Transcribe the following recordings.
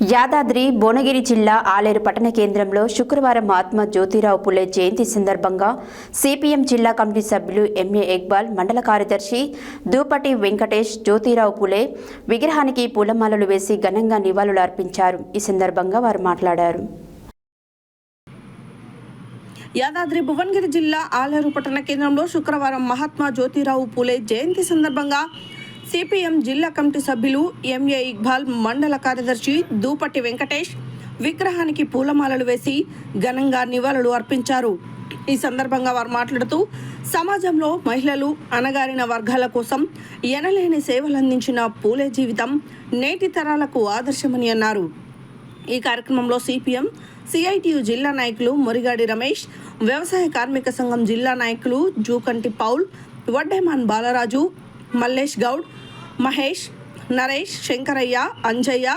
యాదాద్రి భువనగిరి జిల్లా ఆలేరు పట్టణ కేంద్రంలో శుక్రవారం మహాత్మా జ్యోతిరావు పులే జయంతి సందర్భంగా సిపిఎం జిల్లా కమిటీ సభ్యులు ఎంఏ ఇక్బాల్, మండల కార్యదర్శి దూపటి వెంకటేష్ జ్యోతిరావు పులే విగ్రహానికి పూలమాలలు వేసి ఘనంగా నివాళులు అర్పించారు. ఈ సందర్భంగా వారు మాట్లాడారు. యాదాద్రి భువనగిరి జిల్లా ఆలేరు పట్టణ కేంద్రంలో శుక్రవారం మహాత్మా జ్యోతిరావు పులే జయంతి సందర్భంగా సిపిఎం జిల్లా కమిటీ సభ్యులు ఎంఏ ఇక్బాల్, మండల కార్యదర్శి దూపటి వెంకటేష్ విగ్రహానికి పూలమాలలు వేసి ఘనంగా నివాళులు అర్పించారు. ఈ సందర్భంగా వారు మాట్లాడుతూ సమాజంలో మహిళలు, అణగారిన వర్గాల కోసం ఎనలేని సేవలందించిన పూలే జీవితం నేటి తరాలకు ఆదర్శమని అన్నారు. ఈ కార్యక్రమంలో సిపిఎం సిఐటియు జిల్లా నాయకులు మురిగాడి రమేష్, వ్యవసాయ కార్మిక సంఘం జిల్లా నాయకులు జూకంటి పౌల్, వడ్డేమాన్ బాలరాజు, మల్లేష్ గౌడ్, మహేష్, నరేష్, శంకరయ్య, అంజయ్య,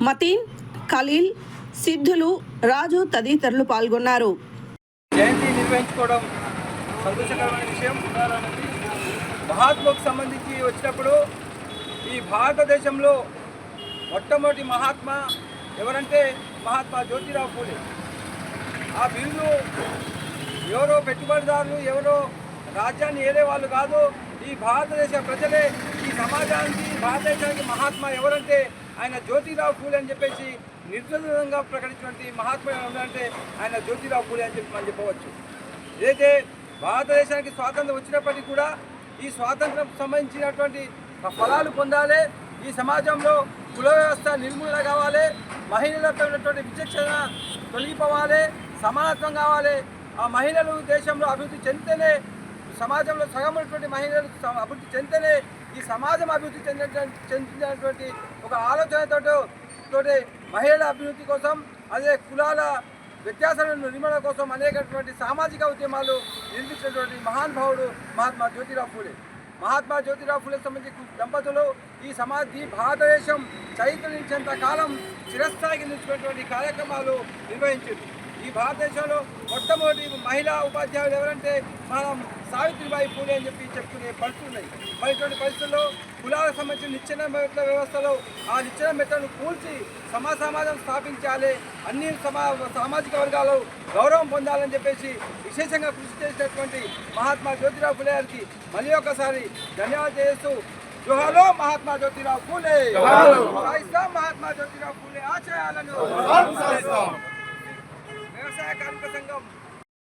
మతీన్, ఖలీల్, సిద్ధులు, రాజు తదితరులు పాల్గొన్నారు. జయంతి నిర్వహించుకోవడం సంతోషకరమైన విషయం. మహాత్మాకు సంబంధించి వచ్చినప్పుడు ఈ భారతదేశంలో మొట్టమొదటి మహాత్మా ఎవరంటే మహాత్మా జ్యోతిరావు పూలే. ఆ బిరుదు ఎవరో పెట్టుబడిదారులు, ఎవరో రాజ్యాన్ని ఏలే వాళ్ళు కాదు, ఈ భారతదేశ ప్రజలే ఈ సమాజానికి, భారతదేశానికి మహాత్మా ఎవరంటే ఆయన జ్యోతిరావు పూలే అని చెప్పేసి నిర్ద్వంద్వంగా ప్రకటించినటువంటి మహాత్మా ఎవరంటే ఆయన జ్యోతిరావు పూలే అని చెప్పి మనం చెప్పవచ్చు. ఏదైతే భారతదేశానికి స్వాతంత్రం వచ్చినప్పటికీ కూడా ఈ స్వాతంత్రం సంబంధించినటువంటి ఫలాలు పొందాలి, ఈ సమాజంలో కుల వ్యవస్థ నిర్మూలన కావాలి, మహిళలపై ఉన్నటువంటి విచక్షణ తొలగిపోవాలి, సమానత్వం కావాలి. ఆ మహిళలు దేశంలో అభివృద్ధి చెందితేనే, సమాజంలో సగం ఉన్నటువంటి మహిళలు అభివృద్ధి చెందితేనే ఈ సమాజం అభివృద్ధి చెందినటువంటి ఒక ఆలోచనతో మహిళల అభివృద్ధి కోసం, అదే కులాల వ్యత్యాసాలను నిర్మూలన కోసం అనేకటువంటి సామాజిక ఉద్యమాలు నిర్మించినటువంటి మహానుభావుడు మహాత్మా జ్యోతిరావు పూలే. మహాత్మా జ్యోతిరావు పూలే సంబంధించి దంపతులు ఈ భారతదేశం చైతన్యించేంత కాలం చిరస్థాయికి నిలిచినటువంటి కార్యక్రమాలు నిర్వహించారు. ఈ భారతదేశంలో మొట్టమొదటి మహిళా ఉపాధ్యాయులు ఎవరంటే మనం సావిత్రిబాయి పూలే అని చెప్పుకునే పరిస్థితులు ఉన్నాయి. మరి ఇటువంటి పరిస్థితుల్లో కులాలకు సంబంధించిన నిచ్చెన మెట్ల వ్యవస్థలో ఆ నిచ్చెన మెట్లను కూల్చి సమాజం స్థాపించాలి, అన్ని సామాజిక వర్గాలు గౌరవం పొందాలని చెప్పేసి విశేషంగా కృషి చేసినటువంటి మహాత్మా జ్యోతిరావు పూలే గారికి మళ్ళీ ఒకసారి ధన్యవాదాలు చేస్తూ జోహార్లో మహాత్మా జ్యోతిరావు పూలే, మహాత్మా జ్యోతిరావు పూలే ఆశయాలను వ్యవసాయ కార్మిక సంఘం